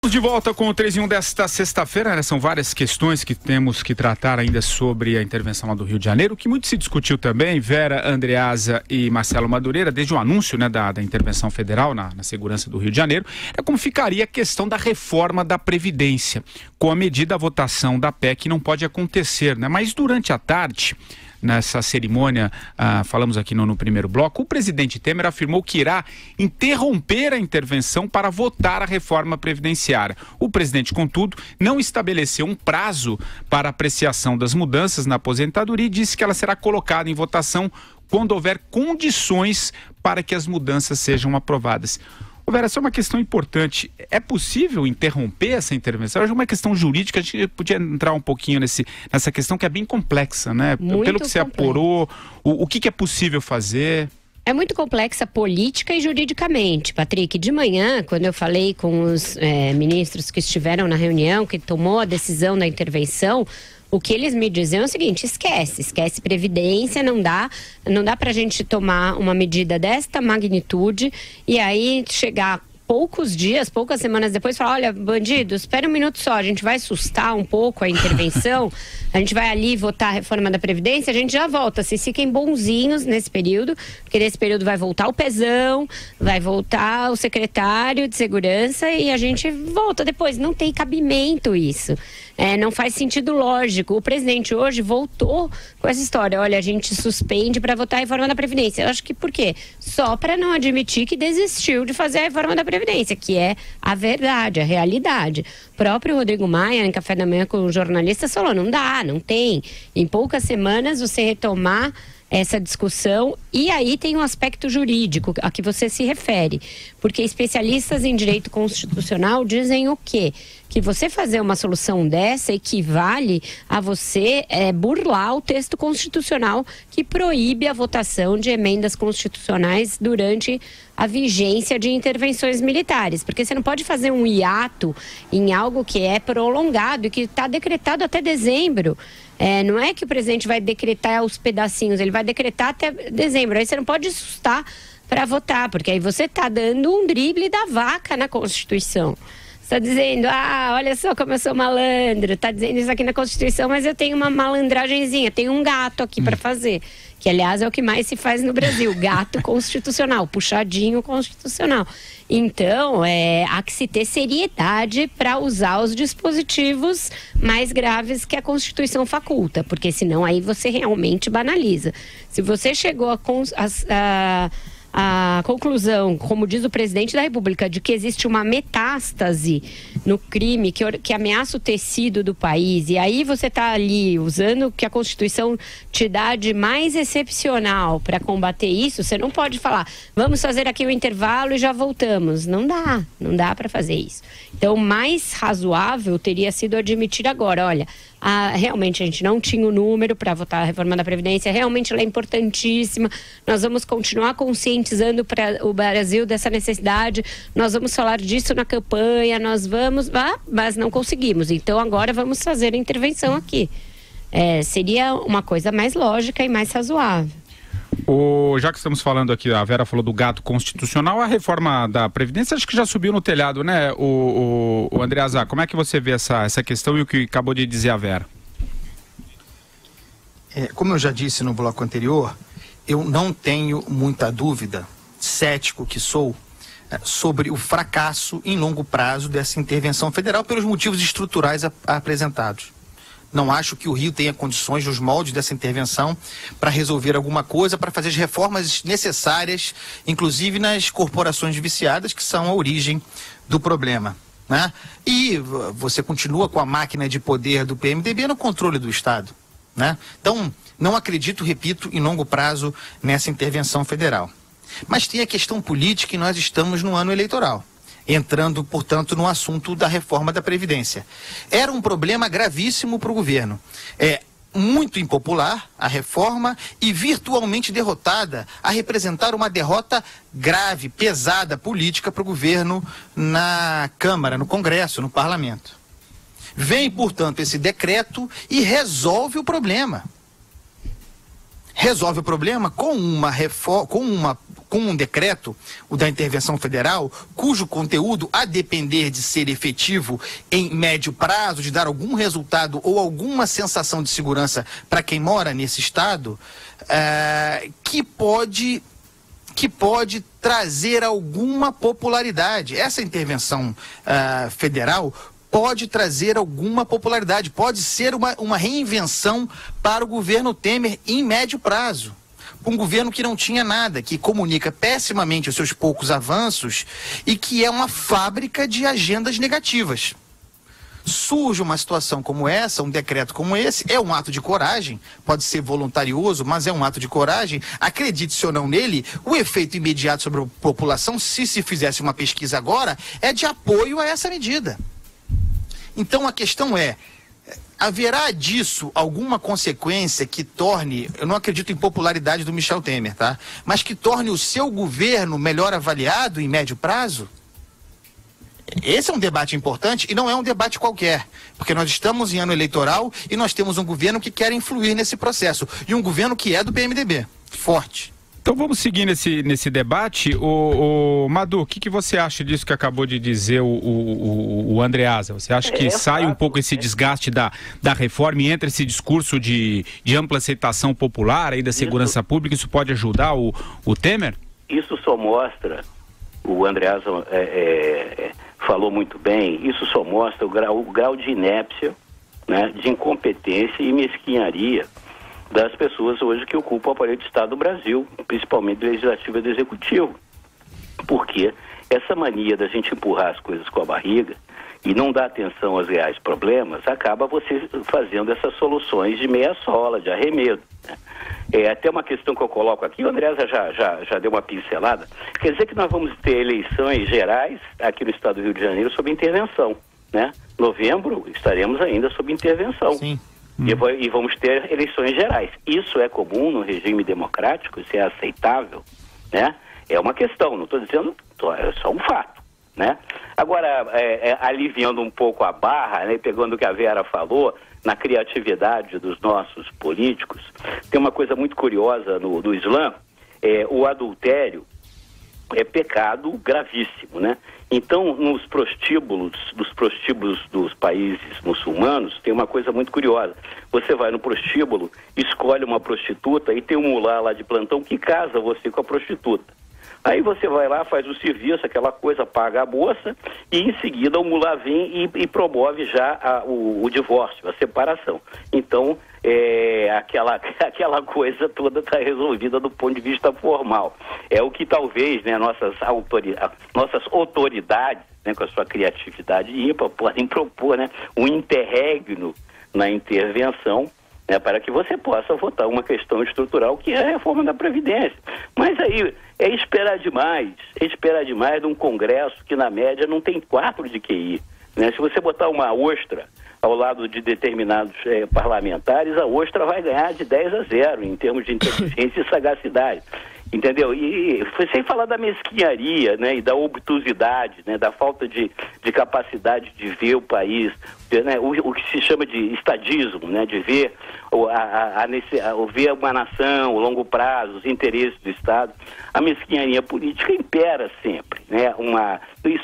Estamos de volta com o 3 em 1 desta sexta-feira, né? São várias questões que temos que tratar ainda sobre a intervenção lá do Rio de Janeiro, que muito se discutiu também, Vera Andreasa e Marcelo Madureira, desde o anúncio, né, da intervenção federal na segurança do Rio de Janeiro, é como ficaria a questão da reforma da Previdência. Com a medida, a votação da PEC não pode acontecer, né? Mas durante a tarde, nessa cerimônia, falamos aqui no primeiro bloco, o presidente Temer afirmou que irá interromper a intervenção para votar a reforma previdenciária. O presidente, contudo, não estabeleceu um prazo para apreciação das mudanças na aposentadoria e disse que ela será colocada em votação quando houver condições para que as mudanças sejam aprovadas. Vera, essa é uma questão importante. É possível interromper essa intervenção? É uma questão jurídica, a gente podia entrar um pouquinho nessa questão que é bem complexa, né? Muito Pelo que você apurou, o que é possível fazer? É muito complexa política e juridicamente, Patrick. De manhã, quando eu falei com os ministros que estiveram na reunião, que tomou a decisão da intervenção, o que eles me diziam é o seguinte: esquece Previdência, não dá pra gente tomar uma medida desta magnitude e aí chegar poucas semanas depois, falar: olha, bandido, espera um minuto só, a gente vai assustar um pouco a intervenção, a gente vai ali votar a reforma da Previdência, a gente já volta, vocês fiquem bonzinhos nesse período, porque nesse período vai voltar o Pezão, vai voltar o secretário de Segurança e a gente volta depois. Não tem cabimento isso. Não faz sentido lógico. O presidente hoje voltou com essa história: olha, a gente suspende para votar a reforma da Previdência. Eu acho que por quê? Só para não admitir que desistiu de fazer a reforma da Previdência, que é a verdade, a realidade. O próprio Rodrigo Maia, em café da manhã com os jornalistas, falou: não dá, não tem. Em poucas semanas você retomar essa discussão. E aí tem um aspecto jurídico a que você se refere, porque especialistas em direito constitucional dizem o quê? Que você fazer uma solução dessa equivale a você burlar o texto constitucional que proíbe a votação de emendas constitucionais durante a vigência de intervenções militares, porque você não pode fazer um hiato em algo que é prolongado e que está decretado até dezembro. Não é que o presidente vai decretar os pedacinhos, ele vai decretar até dezembro. Aí você não pode assustar para votar, porque aí você está dando um drible da vaca na Constituição. Você está dizendo: olha só como eu sou malandro, está dizendo isso aqui na Constituição, mas eu tenho uma malandragenzinha, tenho um gato aqui para fazer. Que, aliás, é o que mais se faz no Brasil, gato constitucional, puxadinho constitucional. Então, há que se ter seriedade para usar os dispositivos mais graves que a Constituição faculta, porque senão aí você realmente banaliza. Se você chegou a conclusão, como diz o presidente da República, de que existe uma metástase no crime que ameaça o tecido do país, e aí você está ali usando o que a Constituição te dá de mais excepcional para combater isso, você não pode falar: vamos fazer aqui um intervalo e já voltamos. Não dá para fazer isso. Então, o mais razoável teria sido admitir agora: olha, realmente a gente não tinha o número para votar a reforma da Previdência, realmente ela é importantíssima, nós vamos continuar conscientizando para o Brasil dessa necessidade, nós vamos falar disso na campanha, nós vamos, mas não conseguimos, então agora vamos fazer a intervenção aqui. Seria uma coisa mais lógica e mais razoável. Já que estamos falando aqui, a Vera falou do gato constitucional, a reforma da Previdência acho que já subiu no telhado, né? O Andreasa, como é que você vê essa questão e o que acabou de dizer a Vera? Como eu já disse no bloco anterior, eu não tenho muita dúvida, cético que sou, sobre o fracasso em longo prazo dessa intervenção federal pelos motivos estruturais apresentados. Não acho que o Rio tenha condições, nos moldes dessa intervenção, para resolver alguma coisa, para fazer as reformas necessárias, inclusive nas corporações viciadas, que são a origem do problema, né? E você continua com a máquina de poder do PMDB no controle do Estado, né? Então, não acredito, repito, em longo prazo nessa intervenção federal. Mas tem a questão política e nós estamos no ano eleitoral, entrando, portanto, no assunto da reforma da Previdência. Era um problema gravíssimo para o governo. Muito impopular a reforma e virtualmente derrotada, a representar uma derrota grave, pesada, política para o governo na Câmara, no Congresso, no Parlamento. Vem, portanto, esse decreto e resolve o problema. Resolve o problema com com um decreto, o da intervenção federal, cujo conteúdo, a depender de ser efetivo em médio prazo, de dar algum resultado ou alguma sensação de segurança para quem mora nesse estado, que pode trazer alguma popularidade. Essa intervenção federal pode trazer alguma popularidade, pode ser uma reinvenção para o governo Temer em médio prazo. Um governo que não tinha nada, que comunica pessimamente os seus poucos avanços e que é uma fábrica de agendas negativas. Surge uma situação como essa, um decreto como esse, é um ato de coragem, pode ser voluntarioso, mas é um ato de coragem. Acredite-se ou não nele, o efeito imediato sobre a população, se fizesse uma pesquisa agora, é de apoio a essa medida. Então a questão é, haverá disso alguma consequência que torne, eu não acredito em popularidade do Michel Temer, tá? Mas que torne o seu governo melhor avaliado em médio prazo? Esse é um debate importante e não é um debate qualquer, porque nós estamos em ano eleitoral e nós temos um governo que quer influir nesse processo, e um governo que é do PMDB, forte. Então vamos seguir nesse debate. Madu, o que você acha disso que acabou de dizer o Andreasa? Você acha que sai um pouco esse desgaste da reforma e entra esse discurso de ampla aceitação popular aí da segurança pública? Isso pode ajudar o Temer? Isso só mostra, o Andreasa falou muito bem, isso só mostra o grau de inépcia, né, de incompetência e mesquinharia das pessoas hoje que ocupam o aparelho de Estado do Brasil, principalmente do Legislativo e do Executivo. Porque essa mania da gente empurrar as coisas com a barriga e não dar atenção aos reais problemas, acaba você fazendo essas soluções de meia sola, de arremedo, né? Até uma questão que eu coloco aqui, o Andreasa já deu uma pincelada, quer dizer que nós vamos ter eleições gerais aqui no estado do Rio de Janeiro sob intervenção, né? Novembro estaremos ainda sob intervenção. Sim. E vamos ter eleições gerais. Isso é comum no regime democrático? Isso é aceitável, né? É uma questão, não estou dizendo, é só um fato, né? Agora, aliviando um pouco a barra, né, pegando o que a Vera falou, na criatividade dos nossos políticos, tem uma coisa muito curiosa no Islã, o adultério é pecado gravíssimo, né? Então, nos prostíbulos dos países muçulmanos, tem uma coisa muito curiosa. Você vai no prostíbulo, escolhe uma prostituta e tem um mulá lá de plantão que casa você com a prostituta. Aí você vai lá, faz o serviço, aquela coisa, paga a moça e em seguida o mulá vem e promove já o divórcio, a separação. Então, aquela coisa toda está resolvida do ponto de vista formal. É o que talvez, né, nossas autoridades, né, com a sua criatividade ímpar, podem propor, né, um interregno na intervenção, né, para que você possa votar uma questão estrutural que é a reforma da Previdência. Mas aí é esperar demais de um Congresso que na média não tem 4 de QI, né? Se você botar uma ostra ao lado de determinados parlamentares, a ostra vai ganhar de 10-0 em termos de inteligência e sagacidade. Entendeu? E sem falar da mesquinharia, né, e da obtusidade, né, da falta de capacidade de ver o país, né, o que se chama de estadismo, né, de ver ver uma nação, o longo prazo, os interesses do Estado. A mesquinharia política impera sempre, né?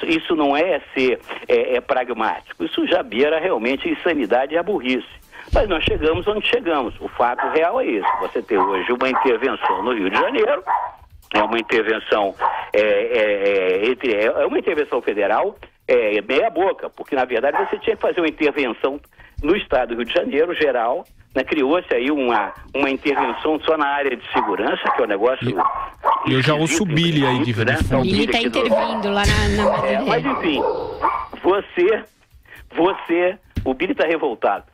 Isso não é ser pragmático, isso já beira realmente a insanidade e a burrice. Mas nós chegamos onde chegamos. O fato real é esse. Você tem hoje uma intervenção no Rio de Janeiro, é uma intervenção uma intervenção federal meia boca, porque na verdade você tinha que fazer uma intervenção no estado do Rio de Janeiro, geral, né? Criou-se aí uma intervenção só na área de segurança, que é um negócio... Eu já ouço o Billy aí de né? O Billy está intervindo lá na mas enfim, o Billy está revoltado.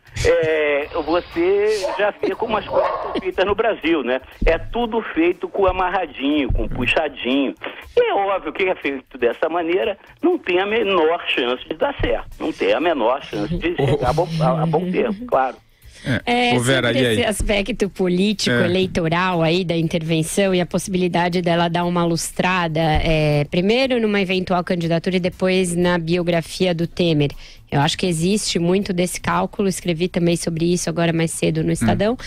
Você já vê como as coisas são feitas no Brasil, né? É tudo feito com amarradinho, com puxadinho. E é óbvio que é feito dessa maneira, não tem a menor chance de dar certo. Não tem a menor chance de chegar a bom termo, claro. Vera, sobre esse aspecto político, eleitoral aí da intervenção e a possibilidade dela dar uma lustrada, primeiro numa eventual candidatura e depois na biografia do Temer. Eu acho que existe muito desse cálculo, escrevi também sobre isso agora mais cedo no Estadão.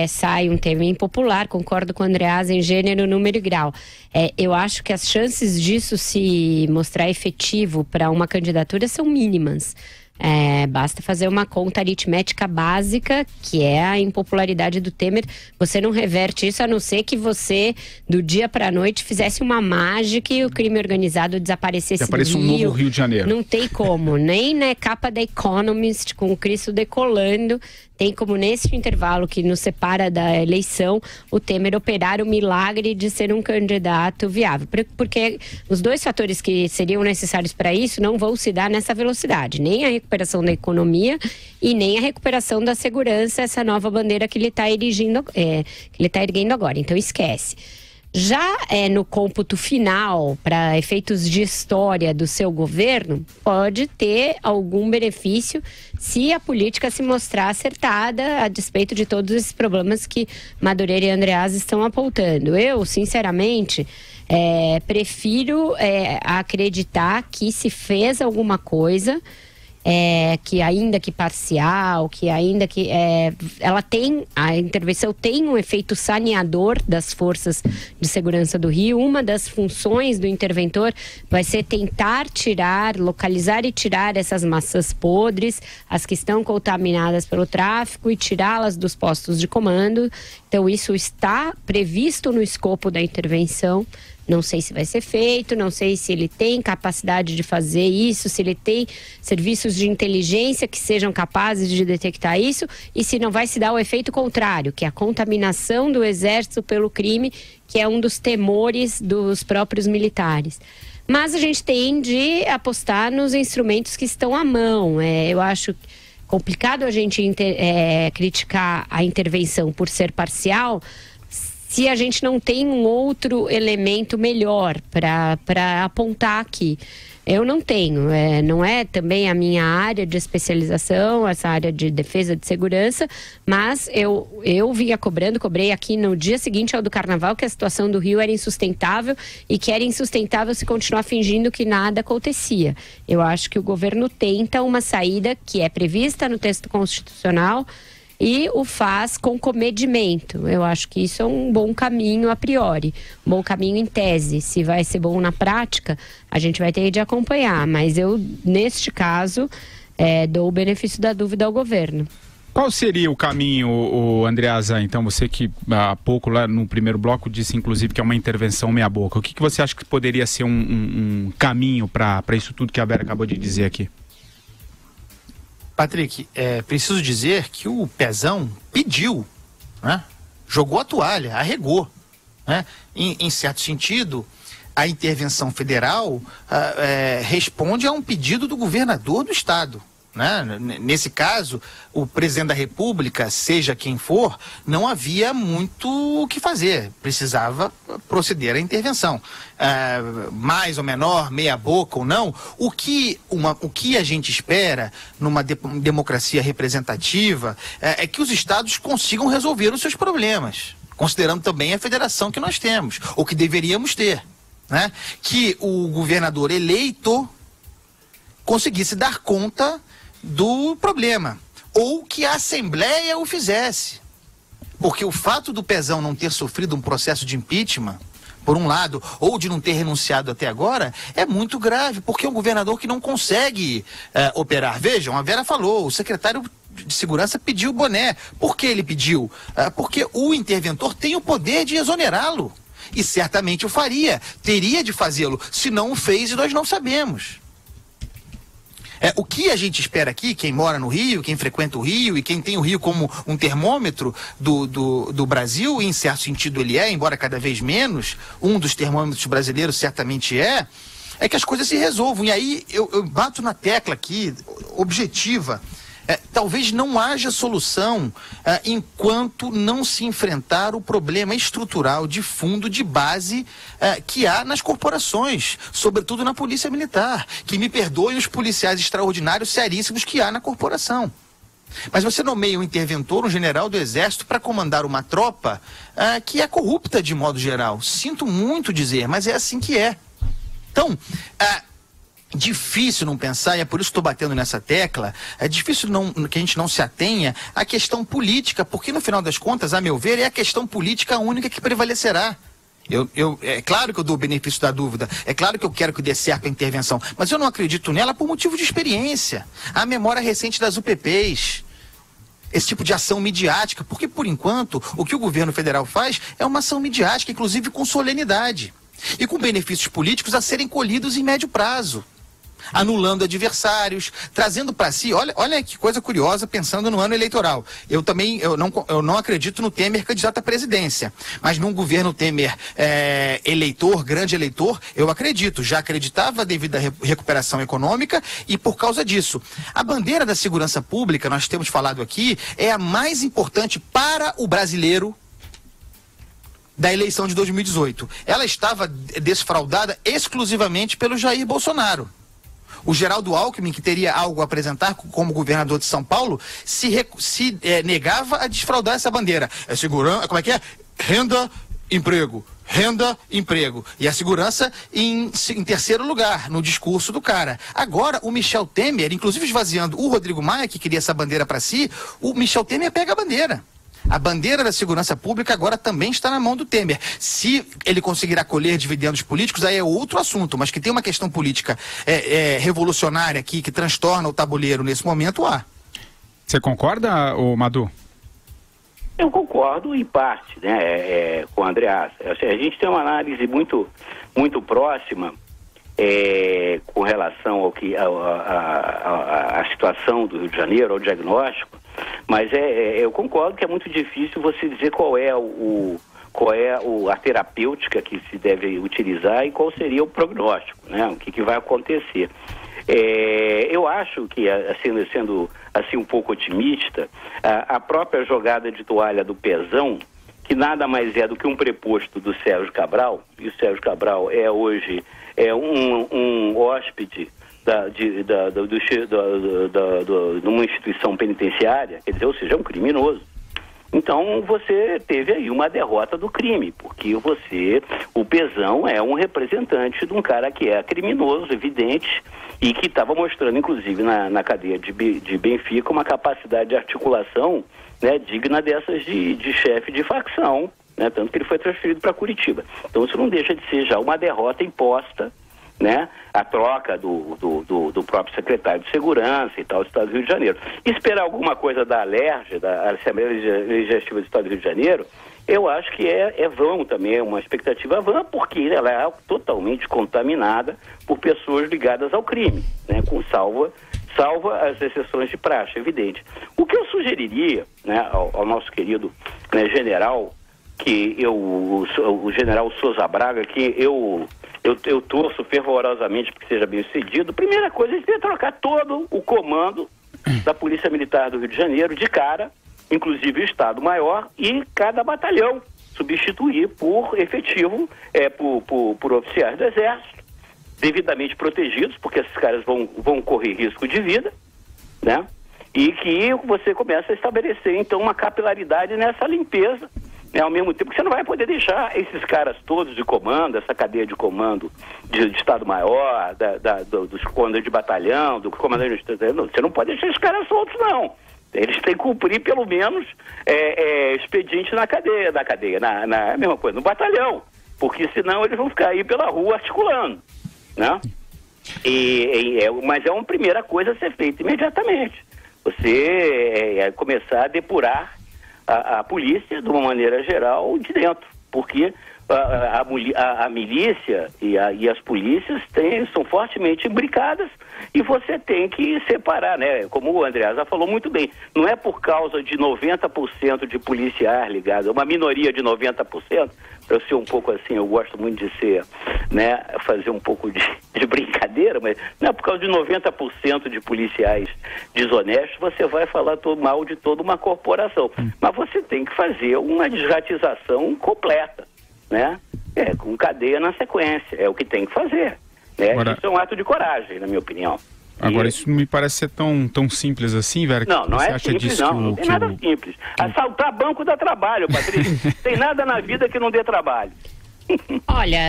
Sai um tema impopular, concordo com o Andreasa em gênero, número e grau. Eu acho que as chances disso se mostrar efetivo para uma candidatura são mínimas. Basta fazer uma conta aritmética básica, que é a impopularidade do Temer. Você não reverte isso, a não ser que você, do dia para a noite, fizesse uma mágica e o crime organizado desaparecesse do Rio. Um novo Rio de Janeiro. Não tem como, nem na capa da Economist, com o Cristo decolando, tem como nesse intervalo que nos separa da eleição, o Temer operar o milagre de ser um candidato viável. Porque os dois fatores que seriam necessários para isso não vão se dar nessa velocidade. Nem a recuperação da economia e nem a recuperação da segurança, essa nova bandeira que ele está erguendo agora. Então esquece. Já no cômputo final, para efeitos de história do seu governo, pode ter algum benefício se a política se mostrar acertada, a despeito de todos esses problemas que Madureira e Andreasa estão apontando. Eu, sinceramente, prefiro acreditar que se fez alguma coisa, que ainda que parcial, que ainda que a intervenção tem um efeito saneador das forças de segurança do Rio. Uma das funções do interventor vai ser tentar localizar e tirar essas massas podres, as que estão contaminadas pelo tráfico, e tirá-las dos postos de comando. Então isso está previsto no escopo da intervenção. Não sei se vai ser feito, não sei se ele tem capacidade de fazer isso, se ele tem serviços de inteligência que sejam capazes de detectar isso, e se não vai se dar o efeito contrário, que é a contaminação do exército pelo crime, que é um dos temores dos próprios militares. Mas a gente tem de apostar nos instrumentos que estão à mão. Eu acho complicado a gente criticar a intervenção por ser parcial, se a gente não tem um outro elemento melhor para apontar aqui. Eu não tenho, não é também a minha área de especialização, essa área de defesa de segurança, mas eu vinha cobrei aqui no dia seguinte ao do Carnaval que a situação do Rio era insustentável e que era insustentável se continuar fingindo que nada acontecia. Eu acho que o governo tenta uma saída que é prevista no texto constitucional e o faz com comedimento. Eu acho que isso é um bom caminho a priori, um bom caminho em tese. Se vai ser bom na prática, a gente vai ter de acompanhar, mas eu, neste caso, dou o benefício da dúvida ao governo. Qual seria o caminho, Andreasa? Então, você que há pouco, lá no primeiro bloco, disse inclusive que é uma intervenção meia boca. O que você acha que poderia ser um caminho para isso tudo que a Vera acabou de dizer aqui? Patrick, preciso dizer que o Pezão pediu, né? Jogou a toalha, arregou, né? Em certo sentido, a intervenção federal responde a um pedido do governador do estado, né? Nesse caso, o presidente da República, seja quem for, não havia muito o que fazer, precisava proceder à intervenção. Mais ou menor, meia boca ou não, o que a gente espera numa democracia representativa é que os estados consigam resolver os seus problemas, considerando também a federação que nós temos, ou que deveríamos ter, né? Que o governador eleito conseguisse dar conta do problema, ou que a Assembleia o fizesse, porque o fato do Pezão não ter sofrido um processo de impeachment, por um lado, ou de não ter renunciado até agora, é muito grave, porque é um governador que não consegue operar. Vejam, a Vera falou, o secretário de Segurança pediu o boné. Por que ele pediu? Porque o interventor tem o poder de exonerá-lo, e certamente o faria, teria de fazê-lo, se não o fez e nós não sabemos. O que a gente espera aqui, quem mora no Rio, quem frequenta o Rio e quem tem o Rio como um termômetro do Brasil, e em certo sentido ele embora cada vez menos, um dos termômetros brasileiros certamente é que as coisas se resolvam. E aí eu bato na tecla aqui, objetiva, talvez não haja solução enquanto não se enfrentar o problema estrutural de fundo, de base que há nas corporações, sobretudo na Polícia Militar, que me perdoem os policiais extraordinários seríssimos que há na corporação. Mas você nomeia um interventor, um general do Exército, para comandar uma tropa que é corrupta de modo geral. Sinto muito dizer, mas é assim que é. Então, difícil não pensar, e é por isso que estou batendo nessa tecla, é difícil que a gente não se atenha à questão política, porque no final das contas, a meu ver, é a questão política única que prevalecerá. É claro que eu dou o benefício da dúvida, é claro que eu quero que dê certo a intervenção, mas eu não acredito nela por motivo de experiência. A memória recente das UPPs, esse tipo de ação midiática, porque por enquanto o que o governo federal faz é uma ação midiática, inclusive com solenidade, e com benefícios políticos a serem colhidos em médio prazo, anulando adversários, trazendo para si, olha que coisa curiosa, pensando no ano eleitoral. Eu não acredito no Temer candidato à presidência, mas num governo Temer eleitor, grande eleitor, eu acredito, já acreditava devido à recuperação econômica e por causa disso. A bandeira da segurança pública, nós temos falado aqui, é a mais importante para o brasileiro da eleição de 2018. Ela estava desfraudada exclusivamente pelo Jair Bolsonaro. O Geraldo Alckmin, que teria algo a apresentar como governador de São Paulo, se negava a desfraudar essa bandeira. Como é que é? Renda, emprego. Renda, emprego. E a segurança em terceiro lugar, no discurso do cara. Agora, o Michel Temer, inclusive esvaziando o Rodrigo Maia, que queria essa bandeira para si, o Michel Temer pega a bandeira. A bandeira da segurança pública agora também está na mão do Temer. Se ele conseguirá colher dividendos políticos, aí é outro assunto, mas que tem uma questão política revolucionária aqui, que transtorna o tabuleiro nesse momento, há. Você concorda, Madu? Eu concordo em parte, né, com o Andreasa. A gente tem uma análise muito próxima com relação ao a situação do Rio de Janeiro, ao diagnóstico, mas eu concordo que é muito difícil você dizer qual é a terapêutica que se deve utilizar e qual seria o prognóstico, né? O que vai acontecer. Eu acho que, sendo assim um pouco otimista, a própria jogada de toalha do Pezão, que nada mais é do que um preposto do Sérgio Cabral, e o Sérgio Cabral hoje um hóspede de uma instituição penitenciária, quer dizer, ou seja, é um criminoso. Então você teve aí uma derrota do crime, porque o Pezão é um representante de um cara que é criminoso, evidente, e que estava mostrando, inclusive, na cadeia de Benfica, uma capacidade de articulação, né, digna dessas de chefe de facção, né, tanto que ele foi transferido para Curitiba. Então isso não deixa de ser já uma derrota imposta, né, a troca do próprio secretário de Segurança e tal do Estado do Rio de Janeiro. Esperar alguma coisa da ALERJ, da Assembleia Legislativa do Estado do Rio de Janeiro, eu acho que é vão também, é uma expectativa vã, porque ela é totalmente contaminada por pessoas ligadas ao crime, né, salva as exceções de praxe, evidente. O que eu sugeriria, né, ao nosso querido, né, general, o general Souza Braga, que eu torço fervorosamente para que seja bem sucedido. Primeira coisa, a gente tem que trocar todo o comando da Polícia Militar do Rio de Janeiro de cara, inclusive o Estado-Maior, e cada batalhão substituir por efetivo, por oficiais do Exército, devidamente protegidos, porque esses caras vão correr risco de vida, né? E que você começa a estabelecer, então, uma capilaridade nessa limpeza, né? Ao mesmo tempo que você não vai poder deixar esses caras todos de comando, essa cadeia de comando de Estado-Maior, dos comandantes de batalhão, do comandante de... Você não pode deixar esses caras soltos, não. Eles têm que cumprir, pelo menos, expediente da cadeia, na mesma coisa, no batalhão, porque senão eles vão ficar aí pela rua articulando, né? Mas é uma primeira coisa a ser feita imediatamente. Você começar a depurar a polícia, de uma maneira geral, de dentro, porque a milícia e as polícias são fortemente imbricadas, e você tem que separar, né? Como o Andreasa falou muito bem, não é por causa de 90% de policiais ligados, é uma minoria de 90%, para eu ser um pouco assim, eu gosto muito de ser, né, fazer um pouco de brincadeira, mas não é por causa de 90% de policiais desonestos, você vai falar mal de toda uma corporação. Mas você tem que fazer uma desratização completa, né? Com cadeia na sequência, é o que tem que fazer. Isso é um ato de coragem, na minha opinião. Agora, isso não me parece ser tão simples assim, Vera. Não é simples, não tem nada simples. Assaltar banco dá trabalho, Patrícia. Tem nada na vida que não dê trabalho. Olha,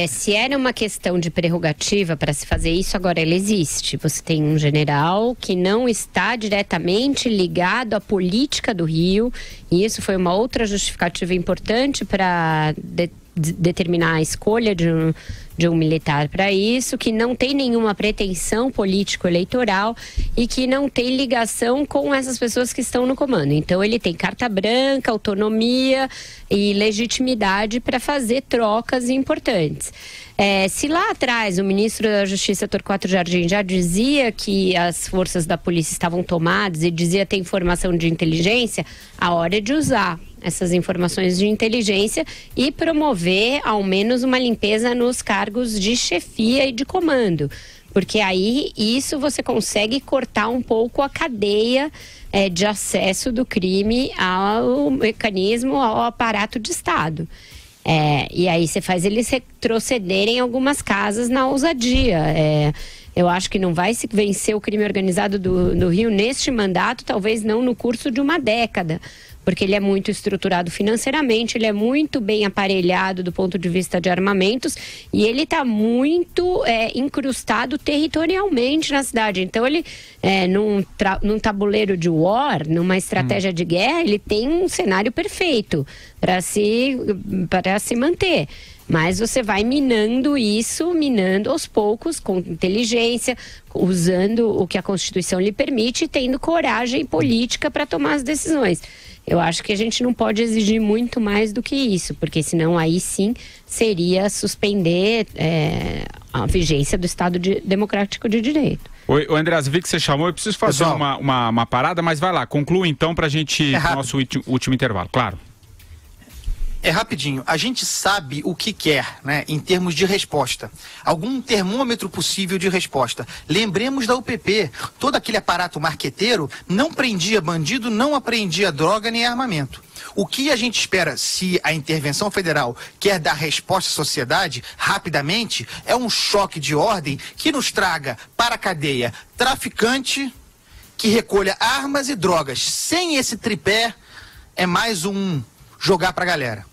se era uma questão de prerrogativa para se fazer isso, agora ela existe. Você tem um general que não está diretamente ligado à política do Rio, e isso foi uma outra justificativa importante para determinar a escolha de um militar para isso, que não tem nenhuma pretensão político-eleitoral e que não tem ligação com essas pessoas que estão no comando. Então ele tem carta branca, autonomia e legitimidade para fazer trocas importantes. Se lá atrás o ministro da Justiça, Torquato Jardim, já dizia que as forças da polícia estavam tomadas e dizia ter informação de inteligência, a hora é de usar essas informações de inteligência e promover ao menos uma limpeza nos cargos de chefia e de comando, porque aí isso você consegue cortar um pouco a cadeia de acesso do crime ao mecanismo, ao aparato de Estado. E aí você faz eles retrocederem algumas casas na ousadia. Eu acho que não vai se vencer o crime organizado do Rio neste mandato, talvez não no curso de uma década, porque ele é muito estruturado financeiramente, ele é muito bem aparelhado do ponto de vista de armamentos e ele está muito incrustado territorialmente na cidade. Então ele, num tabuleiro de war, numa estratégia de guerra, ele tem um cenário perfeito para se manter. Mas você vai minando aos poucos, com inteligência, usando o que a Constituição lhe permite e tendo coragem política para tomar as decisões. Eu acho que a gente não pode exigir muito mais do que isso, porque senão aí sim seria suspender a vigência do Estado Democrático de Direito. Oi, Andreasa, vi que você chamou, eu preciso fazer uma parada, mas vai lá, conclua então para a gente, nosso último intervalo, claro. É rapidinho. A gente sabe o que quer, né, em termos de resposta. Algum termômetro possível de resposta. Lembremos da UPP. Todo aquele aparato marqueteiro não prendia bandido, não apreendia droga nem armamento. O que a gente espera, se a intervenção federal quer dar resposta à sociedade rapidamente, é um choque de ordem que nos traga para a cadeia traficante que recolha armas e drogas. Sem esse tripé, é mais um jogar pra galera.